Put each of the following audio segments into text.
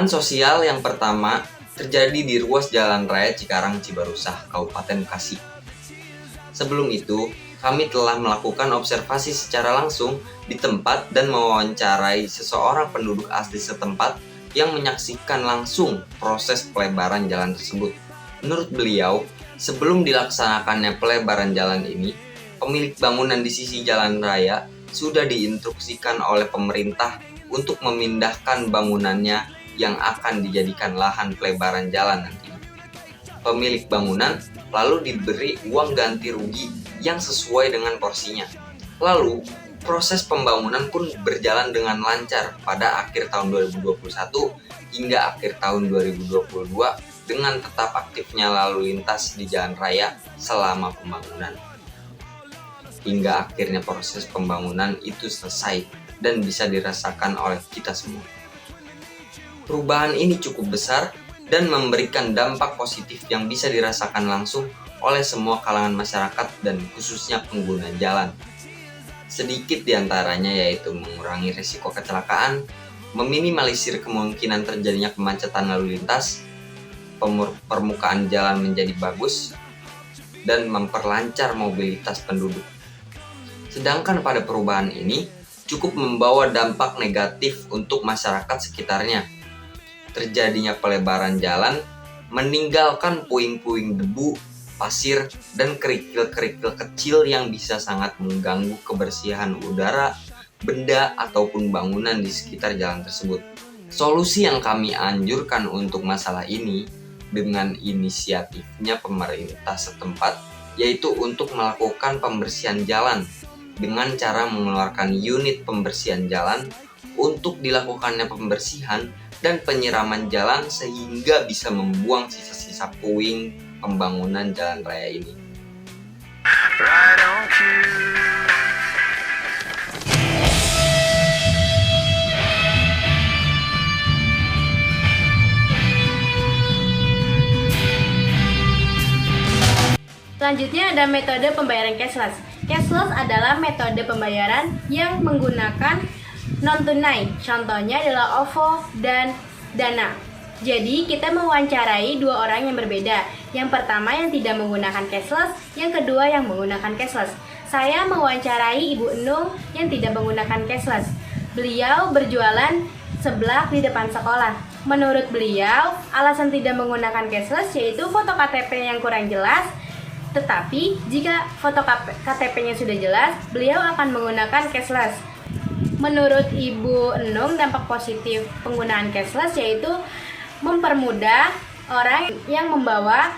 Perubahan sosial yang pertama terjadi di ruas Jalan Raya Cikarang Cibarusah, Kabupaten Bekasi. Sebelum itu, kami telah melakukan observasi secara langsung di tempat dan mewawancarai seseorang penduduk asli setempat yang menyaksikan langsung proses pelebaran jalan tersebut. Menurut beliau, sebelum dilaksanakannya pelebaran jalan ini, pemilik bangunan di sisi jalan raya sudah diinstruksikan oleh pemerintah untuk memindahkan bangunannya yang akan dijadikan lahan pelebaran jalan nanti. Pemilik bangunan lalu diberi uang ganti rugi yang sesuai dengan porsinya. Lalu, proses pembangunan pun berjalan dengan lancar pada akhir tahun 2021 hingga akhir tahun 2022 dengan tetap aktifnya lalu lintas di jalan raya selama pembangunan. Hingga akhirnya proses pembangunan itu selesai dan bisa dirasakan oleh kita semua. Perubahan ini cukup besar dan memberikan dampak positif yang bisa dirasakan langsung oleh semua kalangan masyarakat dan khususnya pengguna jalan. Sedikit diantaranya yaitu mengurangi risiko kecelakaan, meminimalisir kemungkinan terjadinya kemacetan lalu lintas, permukaan jalan menjadi bagus, dan memperlancar mobilitas penduduk. Sedangkan pada perubahan ini cukup membawa dampak negatif untuk masyarakat sekitarnya. Terjadinya pelebaran jalan, meninggalkan puing-puing debu, pasir, dan kerikil-kerikil kecil yang bisa sangat mengganggu kebersihan udara, benda, ataupun bangunan di sekitar jalan tersebut. Solusi yang kami anjurkan untuk masalah ini dengan inisiatifnya pemerintah setempat, yaitu untuk melakukan pembersihan jalan dengan cara mengeluarkan unit pembersihan jalan untuk dilakukannya pembersihan dan penyiraman jalan sehingga bisa membuang sisa-sisa puing pembangunan jalan raya ini. Selanjutnya ada metode pembayaran cashless. Cashless adalah metode pembayaran yang menggunakan non-tunai. Contohnya adalah OVO dan Dana. Jadi kita mewawancarai dua orang yang berbeda. Yang pertama yang tidak menggunakan cashless, yang kedua yang menggunakan cashless. Saya mewawancarai Ibu Enung yang tidak menggunakan cashless. Beliau berjualan seblak di depan sekolah. Menurut beliau, alasan tidak menggunakan cashless yaitu foto KTP yang kurang jelas. Tetapi jika foto KTP-nya sudah jelas, beliau akan menggunakan cashless. Menurut Ibu Enung, dampak positif penggunaan cashless yaitu mempermudah orang yang membawa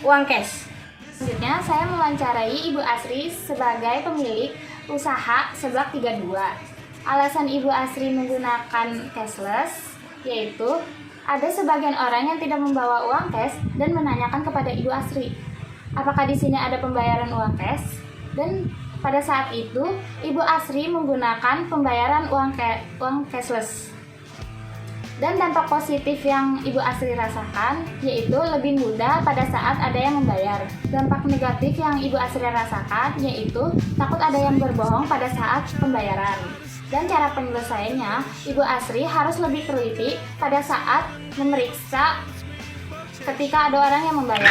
uang cash. Selanjutnya, saya mewawancarai Ibu Asri sebagai pemilik usaha Seblak 32. Alasan Ibu Asri menggunakan cashless yaitu ada sebagian orang yang tidak membawa uang cash dan menanyakan kepada Ibu Asri, apakah di sini ada pembayaran uang cash? Dan pada saat itu, Ibu Asri menggunakan pembayaran uang cashless. Dan dampak positif yang Ibu Asri rasakan yaitu lebih mudah pada saat ada yang membayar. Dampak negatif yang Ibu Asri rasakan yaitu takut ada yang berbohong pada saat pembayaran. Dan cara penyelesaiannya, Ibu Asri harus lebih teliti pada saat memeriksa ketika ada orang yang membayar.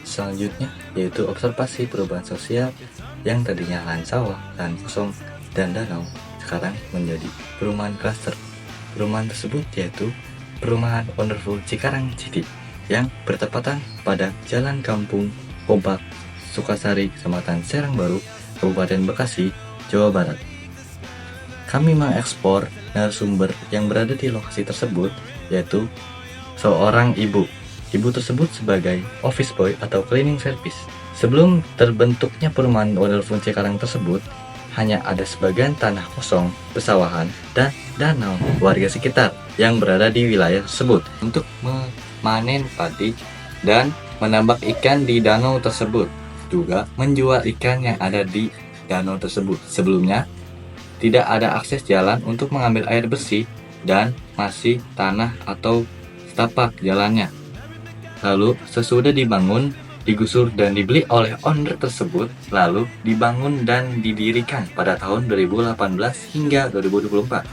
Selanjutnya yaitu observasi perubahan sosial yang tadinya lahan sawah, lahan kosong, dan danau sekarang menjadi perumahan klaster. Perumahan tersebut yaitu Perumahan Wonderful Cikarang City yang bertepatan pada Jalan Kampung Kompak, Sukasari, Kecamatan Serang Baru, Kabupaten Bekasi, Jawa Barat. Kami mengekspor narasumber yang berada di lokasi tersebut yaitu seorang ibu. Ibu tersebut sebagai office boy atau cleaning service. Sebelum terbentuknya perumahan Wonderful Cikarang tersebut, hanya ada sebagian tanah kosong, pesawahan, dan danau warga sekitar yang berada di wilayah tersebut untuk memanen padi dan menambak ikan di danau tersebut. Juga menjual ikan yang ada di danau tersebut. Sebelumnya, tidak ada akses jalan untuk mengambil air bersih dan masih tanah atau setapak jalannya. Lalu, sesudah dibangun, digusur dan dibeli oleh owner tersebut, lalu dibangun dan didirikan pada tahun 2018 hingga 2024.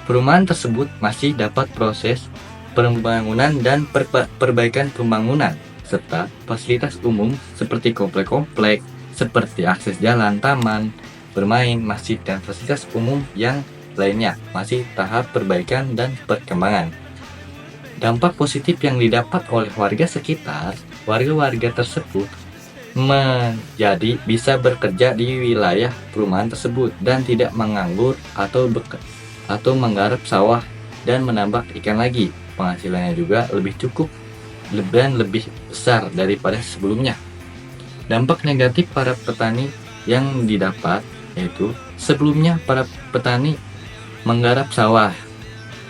Perumahan tersebut masih dapat proses pembangunan dan perbaikan pembangunan, serta fasilitas umum seperti komplek-komplek, seperti akses jalan, taman, bermain, masjid, dan fasilitas umum yang lainnya masih tahap perbaikan dan perkembangan. Dampak positif yang didapat oleh warga sekitar, warga-warga tersebut menjadi bisa bekerja di wilayah perumahan tersebut dan tidak menganggur atau menggarap sawah dan menambak ikan lagi. Penghasilannya juga lebih cukup dan lebih besar daripada sebelumnya. Dampak negatif para petani yang didapat yaitu sebelumnya para petani menggarap sawah,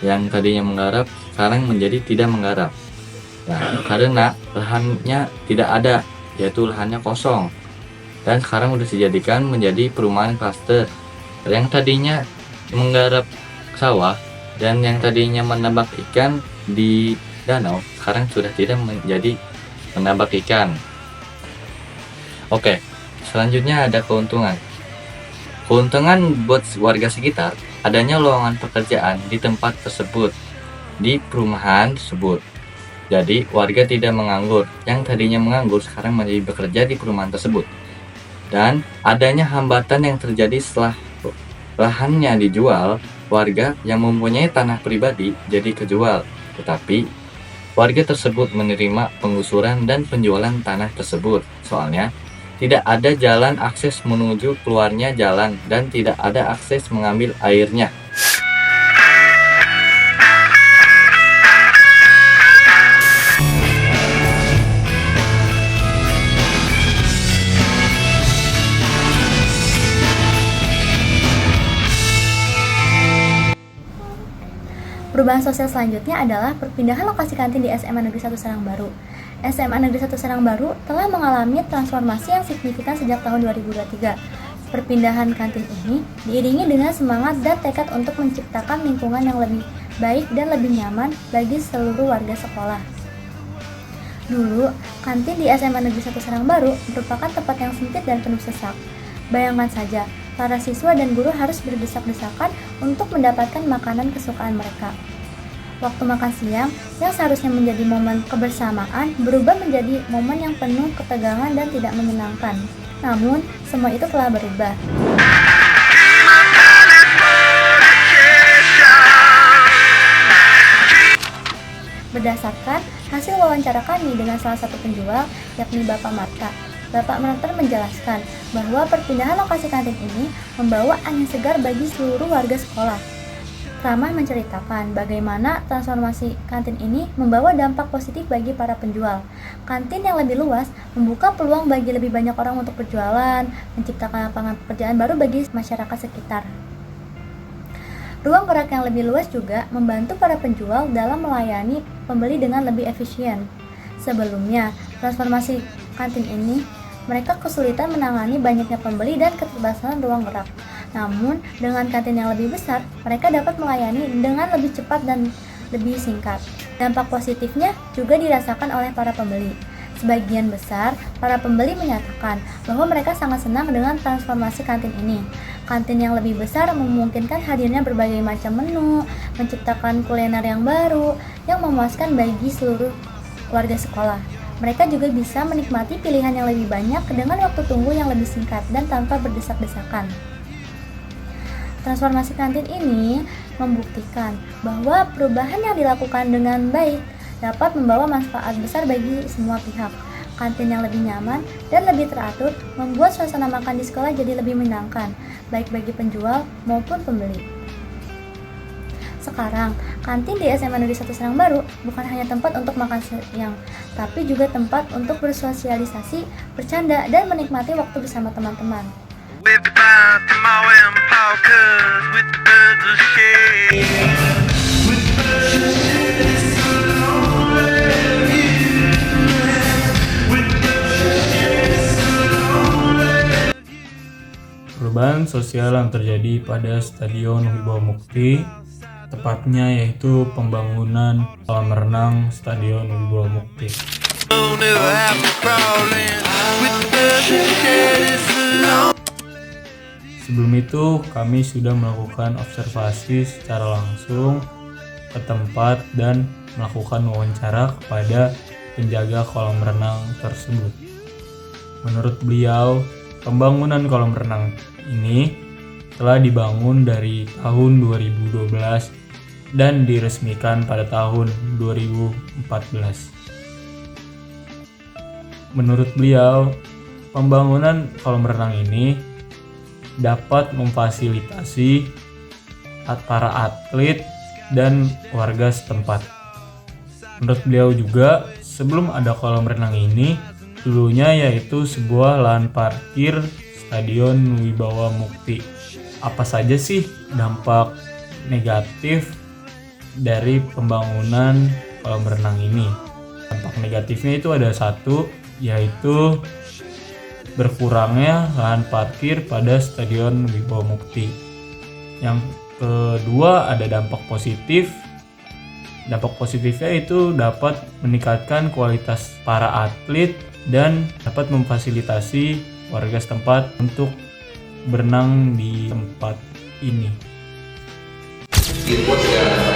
yang tadinya menggarap sekarang menjadi tidak menggarap. Nah, karena lahannya tidak ada, yaitu lahannya kosong, dan sekarang sudah dijadikan menjadi perumahan klaster. Yang tadinya menggarap sawah dan yang tadinya menambak ikan di danau sekarang sudah tidak menjadi menambak ikan. Oke, selanjutnya ada keuntungan. Keuntungan buat warga sekitar, adanya lowongan pekerjaan di tempat tersebut, di perumahan tersebut. Jadi warga tidak menganggur, yang tadinya menganggur sekarang menjadi bekerja di perumahan tersebut. Dan adanya hambatan yang terjadi setelah lahannya dijual, warga yang mempunyai tanah pribadi jadi kejual. Tetapi warga tersebut menerima penggusuran dan penjualan tanah tersebut. Soalnya tidak ada jalan akses menuju keluarnya jalan dan tidak ada akses mengambil airnya. Perubahan sosial selanjutnya adalah perpindahan lokasi kantin di SMA Negeri 1 Serang Baru. SMA Negeri 1 Serang Baru telah mengalami transformasi yang signifikan sejak tahun 2023. Perpindahan kantin ini diiringi dengan semangat dan tekad untuk menciptakan lingkungan yang lebih baik dan lebih nyaman bagi seluruh warga sekolah. Dulu, kantin di SMA Negeri 1 Serang Baru merupakan tempat yang sempit dan penuh sesak. Bayangkan saja, para siswa dan guru harus berdesak-desakan untuk mendapatkan makanan kesukaan mereka. Waktu makan siang yang seharusnya menjadi momen kebersamaan berubah menjadi momen yang penuh ketegangan dan tidak menyenangkan. Namun, semua itu telah berubah. Berdasarkan hasil wawancara kami dengan salah satu penjual, yakni Bapak Marta, Bapak Marta menjelaskan bahwa perpindahan lokasi kantin ini membawa angin segar bagi seluruh warga sekolah. Ramah menceritakan bagaimana transformasi kantin ini membawa dampak positif bagi para penjual. Kantin yang lebih luas membuka peluang bagi lebih banyak orang untuk berjualan, menciptakan lapangan pekerjaan baru bagi masyarakat sekitar. Ruang gerak yang lebih luas juga membantu para penjual dalam melayani pembeli dengan lebih efisien. Sebelumnya, transformasi kantin ini mereka kesulitan menangani banyaknya pembeli dan keterbatasan ruang gerak. Namun, dengan kantin yang lebih besar, mereka dapat melayani dengan lebih cepat dan lebih singkat. Dampak positifnya juga dirasakan oleh para pembeli. Sebagian besar para pembeli menyatakan bahwa mereka sangat senang dengan transformasi kantin ini. Kantin yang lebih besar memungkinkan hadirnya berbagai macam menu, menciptakan kuliner yang baru, yang memuaskan bagi seluruh warga sekolah. Mereka juga bisa menikmati pilihan yang lebih banyak dengan waktu tunggu yang lebih singkat dan tanpa berdesak-desakan. Transformasi kantin ini membuktikan bahwa perubahan yang dilakukan dengan baik dapat membawa manfaat besar bagi semua pihak. Kantin yang lebih nyaman dan lebih teratur membuat suasana makan di sekolah jadi lebih menyenangkan, baik bagi penjual maupun pembeli. Sekarang, kantin di SMA Negeri 1 Serang Baru bukan hanya tempat untuk makan siang, tapi juga tempat untuk bersosialisasi, bercanda, dan menikmati waktu bersama teman-teman. pembangunan sosial yang terjadi pada Stadion Wibawa Mukti, tepatnya yaitu pembangunan kolam renang Stadion Wibawa Mukti. Sebelum itu, kami sudah melakukan observasi secara langsung ke tempat dan melakukan wawancara kepada penjaga kolam renang tersebut. Menurut beliau, pembangunan kolam renang ini telah dibangun dari tahun 2012 dan diresmikan pada tahun 2014. Menurut beliau, pembangunan kolam renang ini dapat memfasilitasi para atlet dan warga setempat. Menurut beliau juga, sebelum ada kolam renang ini, dulunya yaitu sebuah lahan parkir Stadion Wibawa Mukti. Apa saja sih dampak negatif dari pembangunan kolam renang ini? Dampak negatifnya itu ada satu, yaitu berkurangnya lahan parkir pada Stadion Wibawa Mukti. Yang kedua ada dampak positif. Dampak positifnya itu dapat meningkatkan kualitas para atlet dan dapat memfasilitasi warga setempat untuk berenang di tempat ini. Di ruas jalan